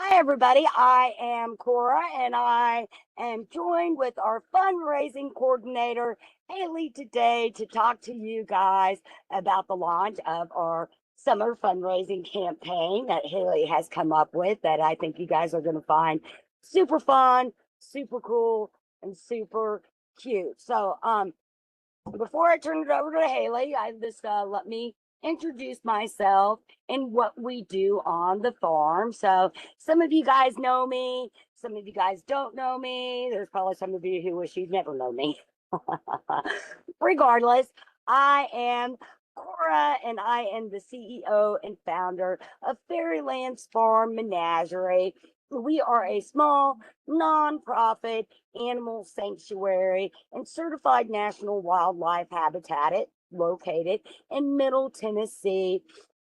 Hi, everybody. I am Cora, and I am joined with our fundraising coordinator, Haley, today to talk to you guys about the launch of our summer fundraising campaign that Haley has come up with that I think you guys are going to find super fun, super cool, and super cute. Before I turn it over to Haley, I just let me introduce myself and what we do on the farm. So some of you guys know me, some of you guys don't know me. There's probably some of you who wish you'd never known me. Regardless, I am Cora, and I am the CEO and founder of Faeryland Farm Menagerie. We are a small nonprofit animal sanctuary and certified national wildlife habitat located in Middle Tennessee.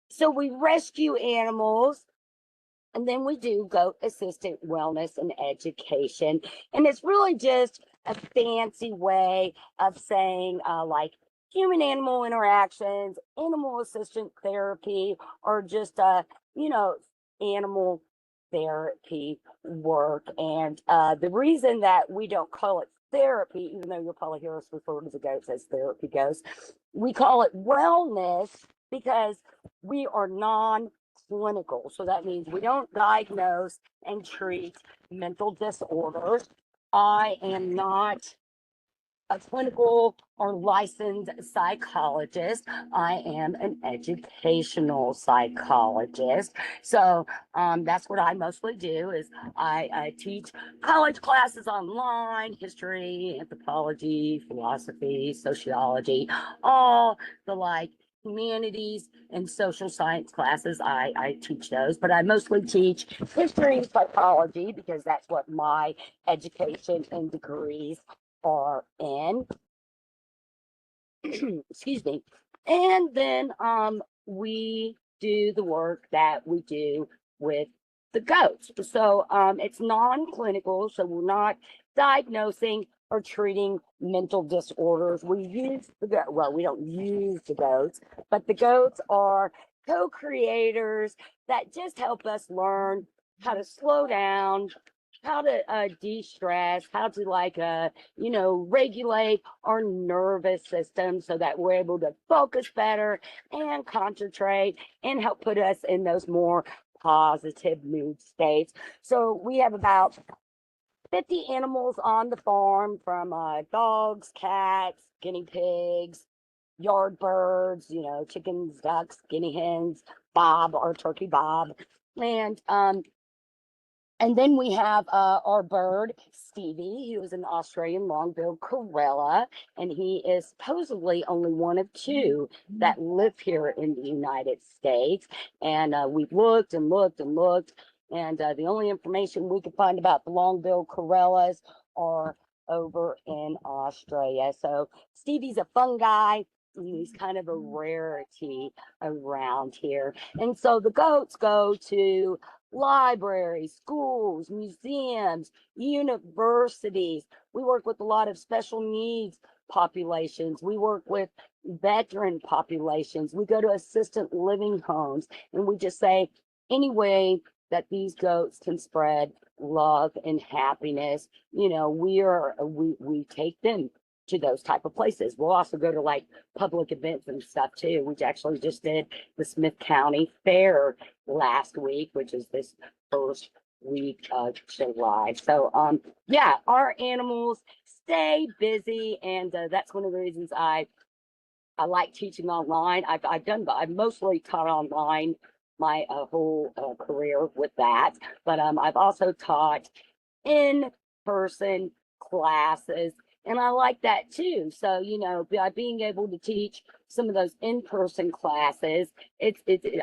So we rescue animals, and then we do goat assistant wellness and education. And it's really just a fancy way of saying like human animal interactions, animal assistant therapy, or just you know, animal therapy work. And the reason that we don't call it therapy, even though you'll probably hear us refer to the goats as therapy goats, we call it wellness because we are non-clinical. So that means we don't diagnose and treat mental disorders. I am not a clinical or licensed psychologist. I am an educational psychologist. That's what I mostly do is I teach college classes online, history, anthropology, philosophy, sociology, all the like humanities and social science classes. I teach those, but I mostly teach history and psychology because that's what my education and degrees are in. Excuse me. And then we do the work that we do with the goats. It's non-clinical, so we're not diagnosing or treating mental disorders. We use we don't use the goats, but the goats are co-creators that just help us learn how to slow down, how to de-stress, how to regulate our nervous system so that we're able to focus better and concentrate and help put us in those more positive mood states. So we have about 50 animals on the farm, from dogs, cats, guinea pigs, yard birds, chickens, ducks, guinea hens, Bob, our turkey Bob. And then we have our bird, Stevie, who is an Australian long-billed Corella, and he is supposedly only one of two that live here in the United States. And we've looked and looked and looked, and the only information we could find about the long-billed Corellas are over in Australia. So Stevie's a fun guy. He's kind of a rarity around here. And so the goats go to libraries, schools, museums, universities. We work with a lot of special needs populations. We work with veteran populations. We go to assistant living homes, and we just say any way that these goats can spread love and happiness, we take them to those type of places. We'll also go to like public events and stuff too. We actually just did the Smith County Fair last week, which is this first week of July. Yeah, our animals stay busy, and that's one of the reasons I like teaching online. I've mostly taught online my whole career with that, but I've also taught in person classes, and I like that too. So, by being able to teach some of those in-person classes,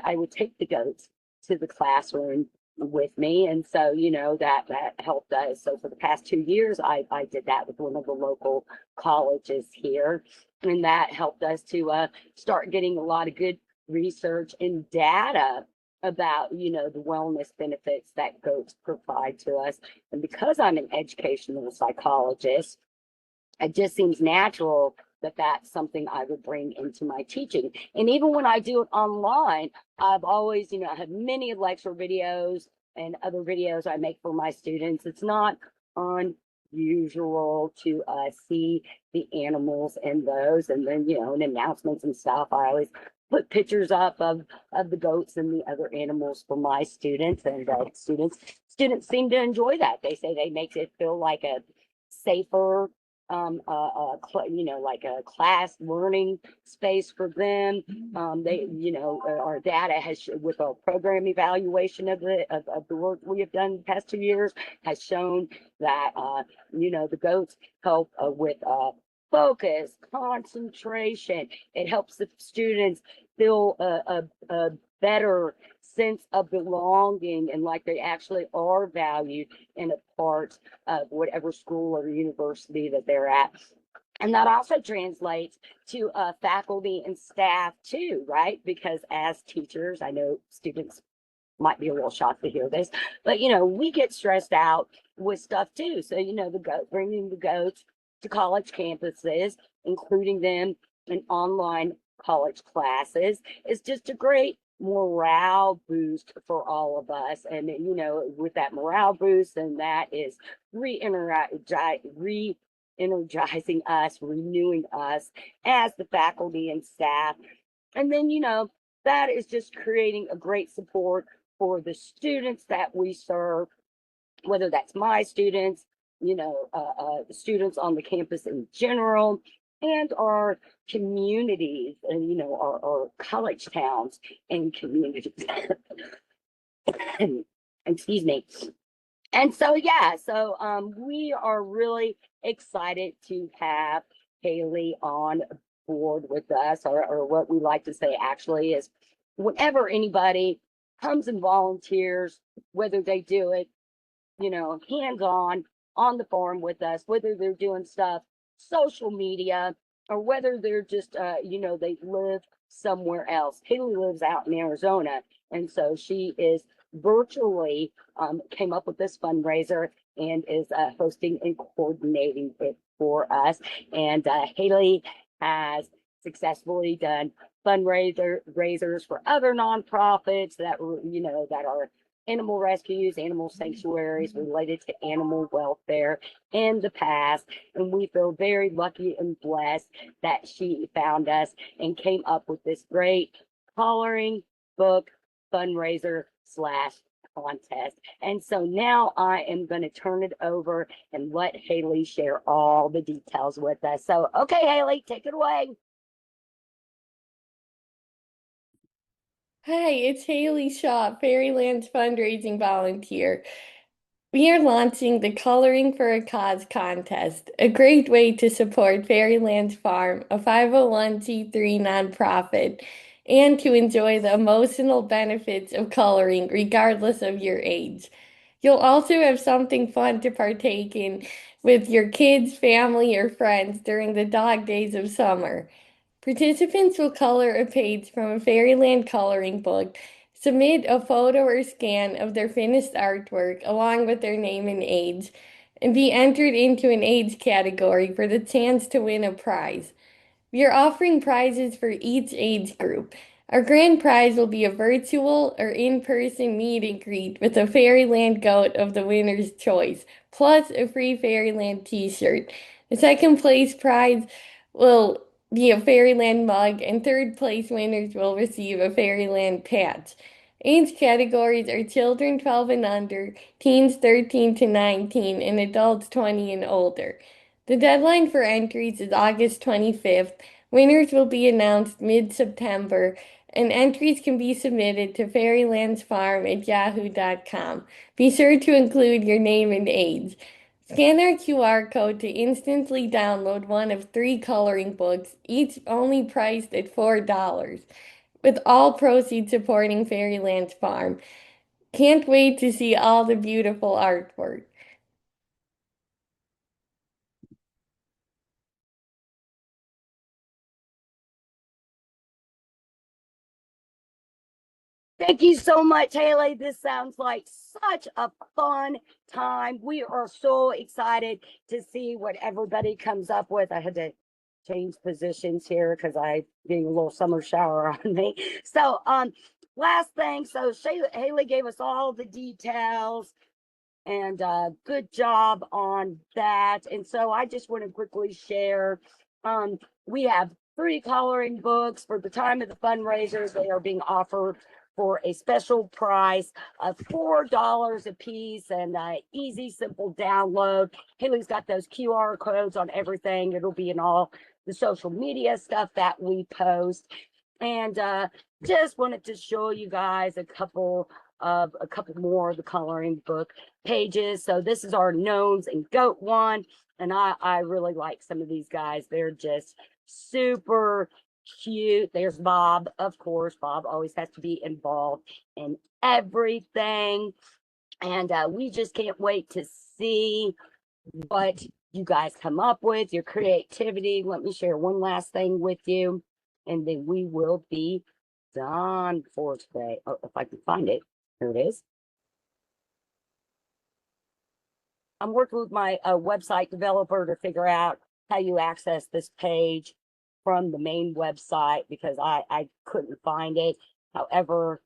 I would take the goats to the classroom with me. And so, that helped us. So for the past 2 years, I did that with one of the local colleges here. And that helped us to start getting a lot of good research and data about the wellness benefits that goats provide to us. And because I'm an educational psychologist, it just seems natural that that's something I would bring into my teaching. And even when I do it online, I've always, I have many lecture videos and other videos I make for my students, it's not unusual to see the animals in those, and then in announcements and stuff, I always put pictures up of the goats and the other animals for my students, and students seem to enjoy that. They say they make it feel like a safer like a class learning space for them. Our data has, with a program evaluation of the work we have done the past 2 years, has shown that the goats help with focus, concentration. It helps the students feel a better sense of belonging, and like they actually are valued in a part of whatever school or university that they're at. And that also translates to faculty and staff too, right? Because as teachers, I know students might be a little shocked to hear this, but we get stressed out with stuff too. So bringing the goats to college campuses, including them in online college classes, is just a great morale boost for all of us. And with that morale boost, and that is re-energizing us, renewing us as the faculty and staff. And then that is just creating a great support for the students that we serve, whether that's my students, the students on the campus in general, and our communities, and our college towns and communities. Excuse me. And so, yeah, so we are really excited to have Haley on board with us, or what we like to say actually is, whenever anybody comes and volunteers, whether they do it, hands on the farm with us, whether they're doing stuff, social media, or whether they're just, they live somewhere else. Haley lives out in Arizona, and so she is virtually came up with this fundraiser and is hosting and coordinating it for us. And Haley has successfully done fundraisers for other nonprofits that that are animal rescues, animal sanctuaries related to animal welfare in the past. And we feel very lucky and blessed that she found us and came up with this great coloring book fundraiser slash contest. And so now I am going to turn it over and let Haley share all the details with us. So, okay, Haley, take it away. Hi, it's Haley Shaw, Faeryland's fundraising volunteer. We are launching the Coloring for a Cause contest, a great way to support Faeryland's Farm, a 501c3 nonprofit, and to enjoy the emotional benefits of coloring regardless of your age. You'll also have something fun to partake in with your kids, family, or friends during the dog days of summer. Participants will color a page from a Faeryland coloring book, submit a photo or scan of their finished artwork along with their name and age, and be entered into an age category for the chance to win a prize. We are offering prizes for each age group. Our grand prize will be a virtual or in-person meet and greet with a Faeryland goat of the winner's choice, plus a free Faeryland t-shirt. The second place prize will be a Faeryland mug, and third place winners will receive a Faeryland patch. Age categories are children 12 and under, teens 13 to 19, and adults 20 and older. The deadline for entries is August 25th. Winners will be announced mid-September, and entries can be submitted to fairylandsfarm@yahoo.com. Be sure to include your name and age. Scan our QR code to instantly download one of 3 coloring books, each only priced at $4, with all proceeds supporting Fairyland's Farm. Can't wait to see all the beautiful artwork. Thank you so much, Haley. This sounds like such a fun time. We are so excited to see what everybody comes up with. I had to change positions here because I getting a little summer shower on me. So last thing, so Haley gave us all the details, and good job on that. And so I just want to quickly share, we have 3 coloring books for the time of the fundraisers. They are being offered for a special price of $4 a piece, and easy, simple download. Haley's got those QR codes on everything. It'll be in all the social media stuff that we post. And just wanted to show you guys a couple more of the coloring book pages. So this is our gnomes and goat one, and I really like some of these guys. They're just super cute. There's Bob, of course. Bob always has to be involved in everything, and we just can't wait to see what you guys come up with, your creativity. Let me share one last thing with you, and then we will be done for today. Oh, if I can find it. Here it is. I'm working with my website developer to figure out how you access this page from the main website, because I couldn't find it. However,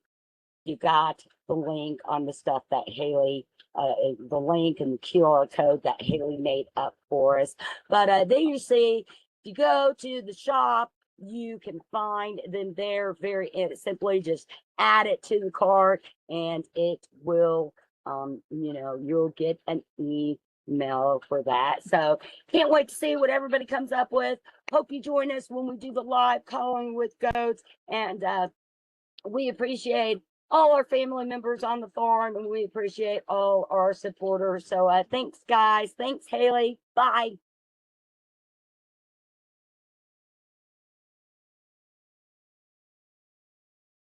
you got the link on the stuff that Haley, the link and the QR code that Haley made up for us. But there you see, if you go to the shop, you can find them there very simply. Just add it to the cart, and it will, you'll get an email for that. So can't wait to see what everybody comes up with. Hope you join us when we do the live calling with goats, and we appreciate all our family members on the farm, and we appreciate all our supporters. So thanks, guys. Thanks, Haley. Bye.